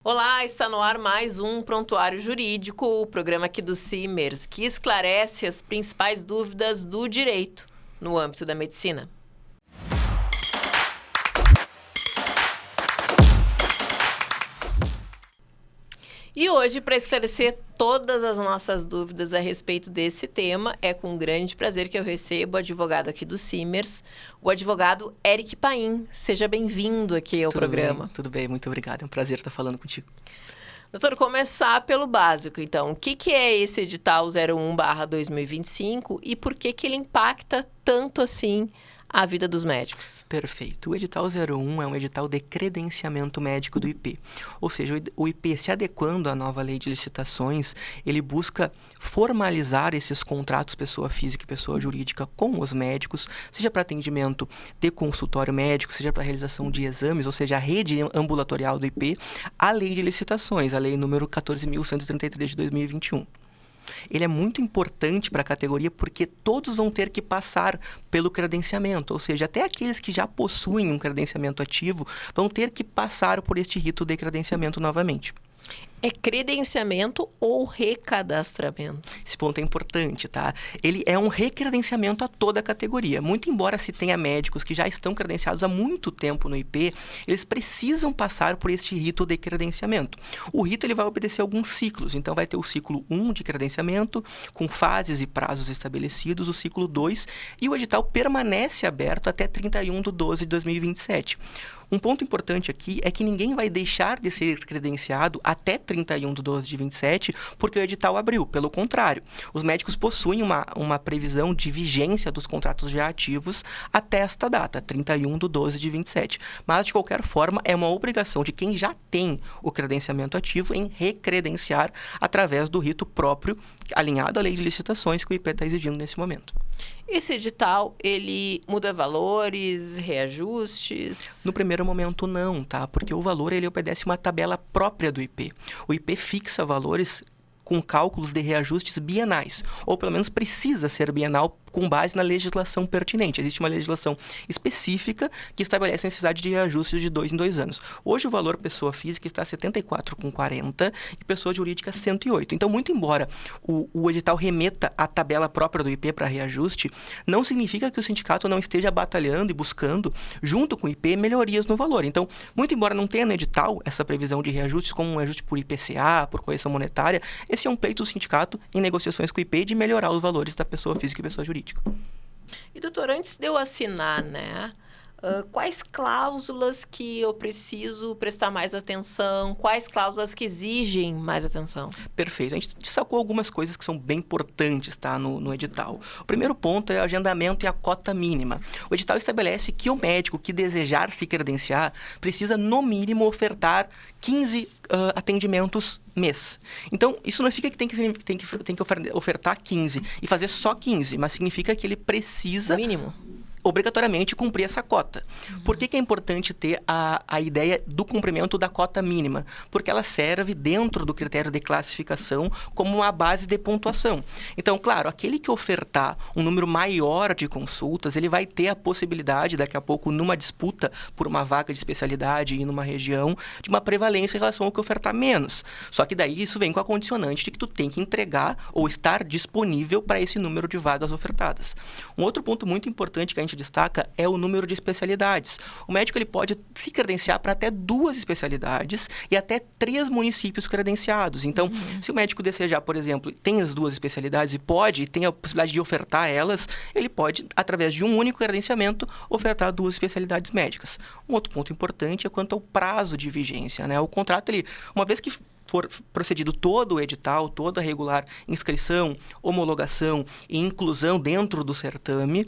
Olá, está no ar mais um Prontuário Jurídico, o programa aqui do Simers, que esclarece as principais dúvidas do direito no âmbito da medicina. E hoje, para esclarecer todas as nossas dúvidas a respeito desse tema, é com grande prazer que eu recebo o advogado aqui do Simers, o advogado Eric Paim. Seja bem-vindo aqui ao programa. Tudo bem, muito obrigado. É um prazer estar falando contigo. Doutor, começar pelo básico, então. O que é esse edital 01/2025 e por que ele impacta tanto assim a vida dos médicos? Perfeito. O edital 01 é um edital de credenciamento médico do IP. Ou seja, o IP, se adequando à nova lei de licitações, ele busca formalizar esses contratos pessoa física e pessoa jurídica com os médicos, seja para atendimento de consultório médico, seja para realização de exames, ou seja, a rede ambulatorial do IP, a lei de licitações, a lei número 14.133 de 2021. Ele é muito importante para a categoria porque todos vão ter que passar pelo credenciamento, ou seja, até aqueles que já possuem um credenciamento ativo vão ter que passar por este rito de credenciamento novamente. É credenciamento ou recadastramento? Esse ponto é importante, tá? Ele é um recredenciamento a toda a categoria. Muito embora se tenha médicos que já estão credenciados há muito tempo no IP, eles precisam passar por este rito de credenciamento. O rito ele vai obedecer alguns ciclos. Então, vai ter o ciclo 1 de credenciamento, com fases e prazos estabelecidos, o ciclo 2, e o edital permanece aberto até 31/12 de 2027. Um ponto importante aqui é que ninguém vai deixar de ser credenciado até 31/12 de 27, porque o edital abriu. Pelo contrário, os médicos possuem uma previsão de vigência dos contratos já ativos até esta data, 31/12 de 27. Mas, de qualquer forma, é uma obrigação de quem já tem o credenciamento ativo em recredenciar através do rito próprio, alinhado à lei de licitações que o IP está exigindo nesse momento. Esse edital, ele muda valores, reajustes? No primeiro momento, não, tá? Porque o valor, ele obedece uma tabela própria do IP. O IP fixa valores com cálculos de reajustes bienais, ou pelo menos precisa ser bienal com base na legislação pertinente. Existe uma legislação específica que estabelece a necessidade de reajustes de 2 em 2 anos. Hoje o valor pessoa física está 74,40 e pessoa jurídica 108. Então, muito embora o edital remeta a tabela própria do IP para reajuste, não significa que o sindicato não esteja batalhando e buscando, junto com o IP, melhorias no valor. Então, muito embora não tenha no edital essa previsão de reajustes, como um ajuste por IPCA, por correção monetária, esse é um pleito do sindicato em negociações com o IP de melhorar os valores da pessoa física e pessoa jurídica. E, doutor, antes de eu assinar, quais cláusulas que eu preciso prestar mais atenção? Quais cláusulas que exigem mais atenção? Perfeito. A gente destacou algumas coisas que são bem importantes, tá, no edital. O primeiro ponto é o agendamento e a cota mínima. O edital estabelece que o médico que desejar se credenciar precisa, no mínimo, ofertar 15 atendimentos mês. Então, isso não significa que tem que ofertar 15 e fazer só 15, mas significa que ele precisa... Mínimo. Obrigatoriamente cumprir essa cota. Por que é importante ter a ideia do cumprimento da cota mínima? Porque ela serve dentro do critério de classificação como uma base de pontuação. Então, claro, aquele que ofertar um número maior de consultas, ele vai ter a possibilidade, daqui a pouco, numa disputa por uma vaga de especialidade e numa região, de uma prevalência em relação ao que ofertar menos. Só que daí isso vem com a condicionante de que tu tem que entregar ou estar disponível para esse número de vagas ofertadas. Um outro ponto muito importante que a gente destaca é o número de especialidades. O médico ele pode se credenciar para até 2 especialidades e até 3 municípios credenciados. Então, se o médico desejar, por exemplo, tem as 2 especialidades e tem a possibilidade de ofertar elas, ele pode, através de um único credenciamento, ofertar 2 especialidades médicas. Um outro ponto importante é quanto ao prazo de vigência, né? O contrato, ele, uma vez que for procedido todo o edital, toda a regular inscrição, homologação e inclusão dentro do certame,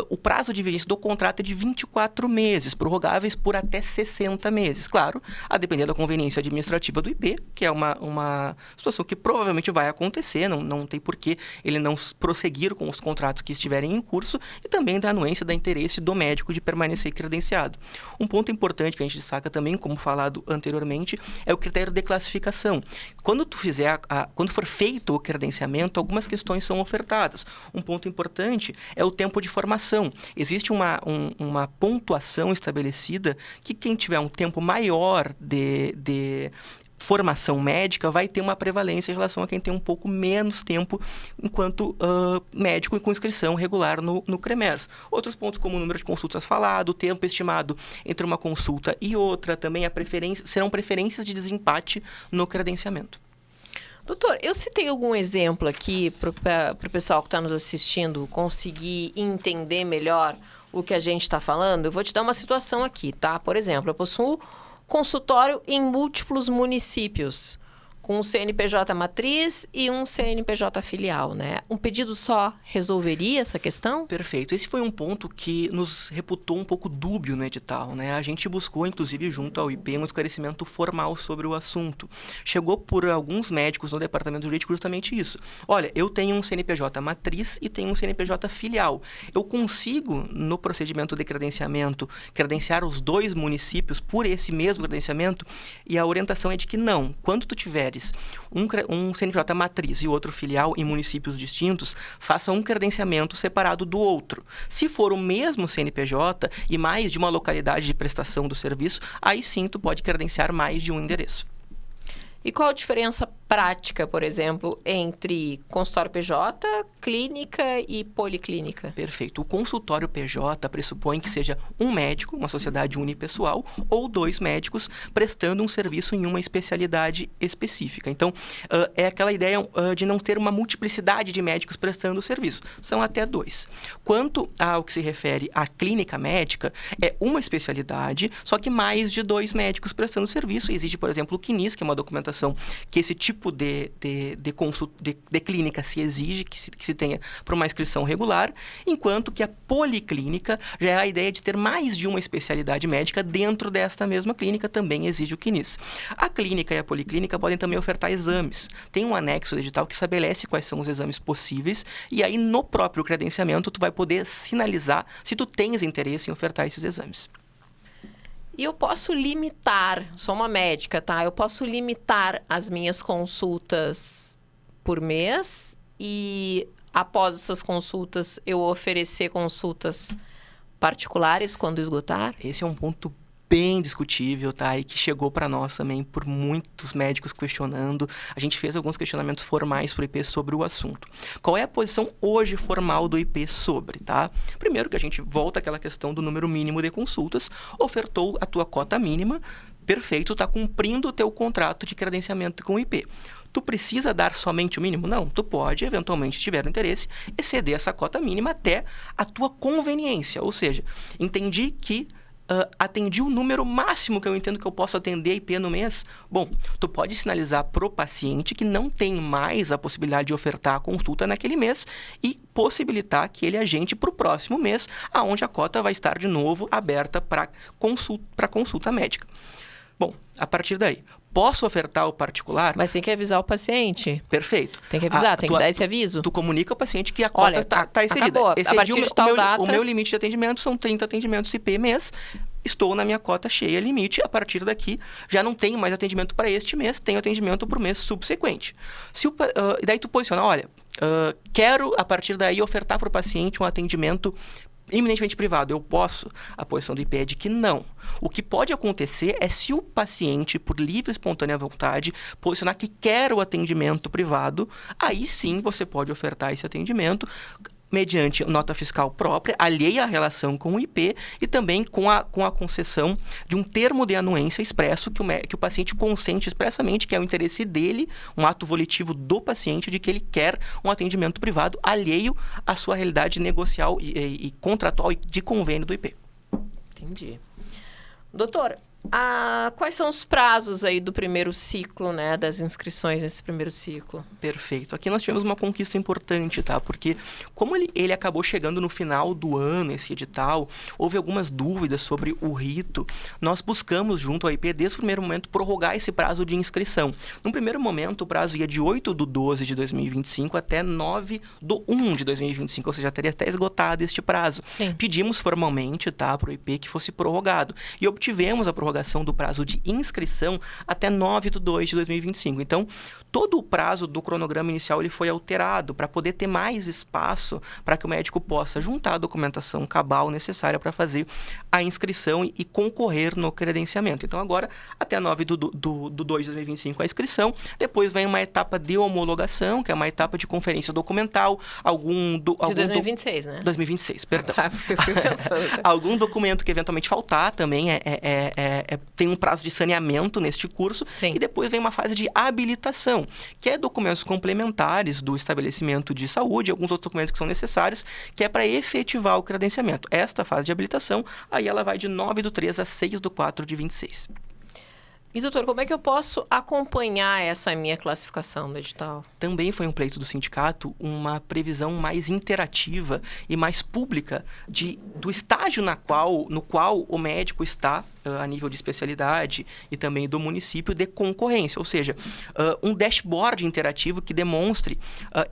o prazo de vigência do contrato é de 24 meses, prorrogáveis por até 60 meses. Claro, a depender da conveniência administrativa do IP, que é uma situação que provavelmente vai acontecer, não tem por que ele não prosseguir com os contratos que estiverem em curso, e também da anuência da interesse do médico de permanecer credenciado. Um ponto importante que a gente destaca também, como falado anteriormente, é o critério de classificação. Quando quando for feito o credenciamento, algumas questões são ofertadas. Um ponto importante é o tempo de formação. Existe uma pontuação estabelecida que quem tiver um tempo maior de formação médica vai ter uma prevalência em relação a quem tem um pouco menos tempo enquanto médico e com inscrição regular no CREMERS. Outros pontos como o número de consultas falado, o tempo estimado entre uma consulta e outra, também serão preferências de desempate no credenciamento. Doutor, eu citei algum exemplo aqui para o pessoal que está nos assistindo conseguir entender melhor o que a gente está falando. Eu vou te dar uma situação aqui, tá? Por exemplo, eu possuo consultório em múltiplos municípios, com um CNPJ matriz e um CNPJ filial, né? Um pedido só resolveria essa questão? Perfeito. Esse foi um ponto que nos reputou um pouco dúbio no edital, né? A gente buscou, inclusive, junto ao IP, um esclarecimento formal sobre o assunto. Chegou por alguns médicos no departamento jurídico justamente isso. Olha, eu tenho um CNPJ matriz e tenho um CNPJ filial. Eu consigo, no procedimento de credenciamento, credenciar os 2 municípios por esse mesmo credenciamento? E a orientação é de que não. Quando tu tiveres um CNPJ matriz e outro filial em municípios distintos, faça um credenciamento separado do outro. Se for o mesmo CNPJ e mais de uma localidade de prestação do serviço, aí sim tu pode credenciar mais de um endereço. E qual a diferença prática, por exemplo, entre consultório PJ, clínica e policlínica? Perfeito. O consultório PJ pressupõe que seja um médico, uma sociedade unipessoal, ou 2 médicos prestando um serviço em uma especialidade específica. Então, é aquela ideia de não ter uma multiplicidade de médicos prestando o serviço. São até 2. Quanto ao que se refere à clínica médica, é uma especialidade, só que mais de 2 médicos prestando serviço. Existe, por exemplo, o CNIS, que é uma documentação que esse tipo de clínica se exige, que se tenha para uma inscrição regular, enquanto que a policlínica já é a ideia de ter mais de uma especialidade médica dentro desta mesma clínica, também exige o CNIS. A clínica e a policlínica podem também ofertar exames. Tem um anexo do edital que estabelece quais são os exames possíveis, e aí no próprio credenciamento tu vai poder sinalizar se tu tens interesse em ofertar esses exames. E eu posso limitar, sou uma médica, tá? Eu posso limitar as minhas consultas por mês e após essas consultas eu oferecer consultas particulares quando esgotar? Esse é um ponto bem discutível, tá? E que chegou para nós também por muitos médicos questionando. A gente fez alguns questionamentos formais para o IP sobre o assunto. Qual é a posição hoje formal do IP sobre, tá? Primeiro que a gente volta àquela questão do número mínimo de consultas, ofertou a tua cota mínima, perfeito, tá cumprindo o teu contrato de credenciamento com o IP. Tu precisa dar somente o mínimo? Não. Tu pode, eventualmente, se tiver interesse, exceder essa cota mínima até a tua conveniência. Ou seja, entendi que atendi o número máximo que eu entendo que eu posso atender a IP no mês. Bom, tu pode sinalizar pro paciente que não tem mais a possibilidade de ofertar a consulta naquele mês e possibilitar que ele agende para o próximo mês, aonde a cota vai estar de novo aberta para consulta médica. Bom, a partir daí, posso ofertar o particular? Mas tem que avisar o paciente. Perfeito. Tem que avisar, tem que dar esse aviso. Tu comunica ao paciente que a cota está excedida. Acabou. A partir de tal data... O meu limite de atendimento são 30 atendimentos IP mês. Estou na minha cota cheia limite. A partir daqui, já não tenho mais atendimento para este mês, tenho atendimento para o mês subsequente. Daí tu posiciona, olha, quero a partir daí ofertar para o paciente um atendimento eminentemente privado. Eu posso? A posição do IP é de que não. O que pode acontecer é se o paciente, por livre e espontânea vontade, posicionar que quer o atendimento privado, aí sim você pode ofertar esse atendimento mediante nota fiscal própria, alheia à relação com o IP e também com a concessão de um termo de anuência expresso que o paciente consente expressamente, que é o interesse dele, um ato volitivo do paciente de que ele quer um atendimento privado alheio à sua realidade negocial e contratual e de convênio do IP. Entendi. Doutor, quais são os prazos aí do primeiro ciclo, né, das inscrições nesse primeiro ciclo? Perfeito. Aqui nós tivemos uma conquista importante, tá? Porque como ele acabou chegando no final do ano, esse edital, houve algumas dúvidas sobre o rito, nós buscamos junto ao IP, desde o primeiro momento, prorrogar esse prazo de inscrição. No primeiro momento, o prazo ia de 8/12 de 2025 até 9/1 de 2025, ou seja, teria até esgotado este prazo. Sim. Pedimos formalmente, tá, para o IP que fosse prorrogado. E obtivemos a prorrogação prorrogação do prazo de inscrição até 9/2/2025. Então, todo o prazo do cronograma inicial ele foi alterado para poder ter mais espaço para que o médico possa juntar a documentação cabal necessária para fazer a inscrição e concorrer no credenciamento. Então, agora, até 9/2/2025 a inscrição, depois vem uma etapa de homologação, que é uma etapa de conferência documental, de 2026, né? 2026, perdão. Tá, eu fui pensando. Algum documento que eventualmente faltar também tem um prazo de saneamento neste curso. Sim. E depois vem uma fase de habilitação, que é documentos complementares do estabelecimento de saúde, alguns outros documentos que são necessários, que é para efetivar o credenciamento. Esta fase de habilitação, aí ela vai de 9/3 a 6/4/26. E, doutor, como é que eu posso acompanhar essa minha classificação do edital? Também foi um pleito do sindicato uma previsão mais interativa e mais pública do estágio no qual o médico está a nível de especialidade e também do município de concorrência, ou seja, um dashboard interativo que demonstre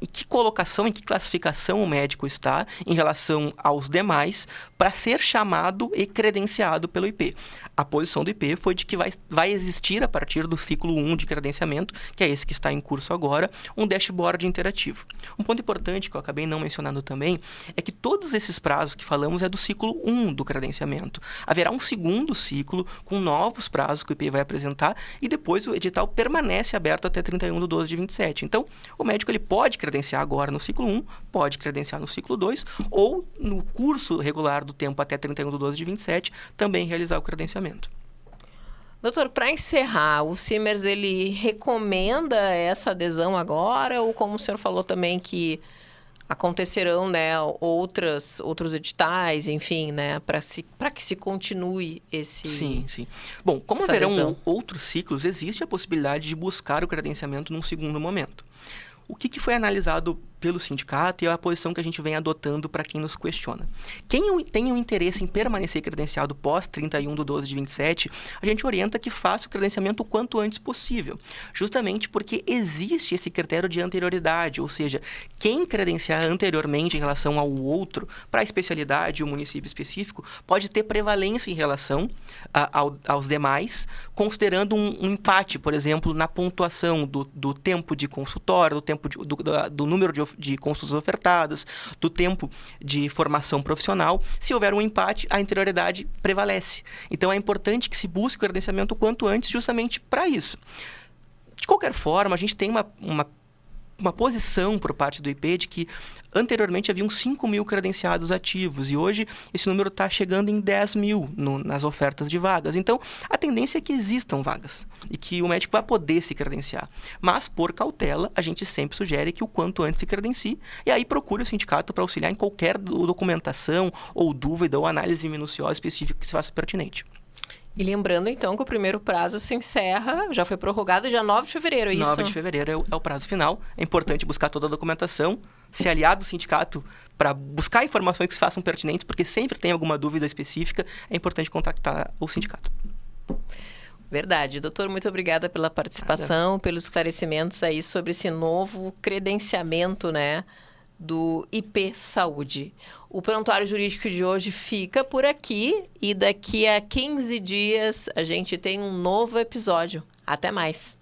em que colocação, em que classificação o médico está em relação aos demais para ser chamado e credenciado pelo IP. A posição do IP foi de que vai existir, a partir do ciclo 1 de credenciamento, que é esse que está em curso agora, um dashboard interativo. Um ponto importante que eu acabei não mencionando também é que todos esses prazos que falamos é do ciclo 1 do credenciamento. Haverá um segundo ciclo com novos prazos que o IP vai apresentar e depois o edital permanece aberto até 31/12/27. Então, o médico ele pode credenciar agora no ciclo 1, pode credenciar no ciclo 2 ou no curso regular do tempo até 31/12/27 também realizar o credenciamento. Doutor, para encerrar, o Simers ele recomenda essa adesão agora ou, como o senhor falou também, que acontecerão, né, outros editais, enfim, né, para que se continue esse... Sim. Bom, como haverão outros ciclos, existe a possibilidade de buscar o credenciamento num segundo momento. O que foi analisado pelo sindicato e a posição que a gente vem adotando para quem nos questiona. Quem tem um interesse em permanecer credenciado pós 31/12/27, a gente orienta que faça o credenciamento o quanto antes possível, justamente porque existe esse critério de anterioridade, ou seja, quem credenciar anteriormente em relação ao outro, para a especialidade e o município específico, pode ter prevalência em relação aos demais, considerando um empate, por exemplo, na pontuação do tempo de consultório, do tempo do número de consultas ofertadas, do tempo de formação profissional. Se houver um empate, a anterioridade prevalece. Então, é importante que se busque o credenciamento o quanto antes, justamente para isso. De qualquer forma, a gente tem uma posição por parte do IP de que anteriormente haviam 5.000 credenciados ativos e hoje esse número está chegando em 10.000 nas ofertas de vagas. Então, a tendência é que existam vagas e que o médico vai poder se credenciar. Mas, por cautela, a gente sempre sugere que o quanto antes se credencie e aí procure o sindicato para auxiliar em qualquer documentação ou dúvida ou análise minuciosa específica que se faça pertinente. E lembrando, então, que o primeiro prazo se encerra, já foi prorrogado, dia 9 de fevereiro, é isso? 9 de fevereiro é o prazo final. É importante buscar toda a documentação, se aliar do sindicato para buscar informações que se façam pertinentes, porque sempre tem alguma dúvida específica, é importante contactar o sindicato. Verdade. Doutor, muito obrigada pela participação, pelos esclarecimentos aí sobre esse novo credenciamento, né, do IP Saúde. O Prontuário Jurídico de hoje fica por aqui e daqui a 15 dias a gente tem um novo episódio. Até mais!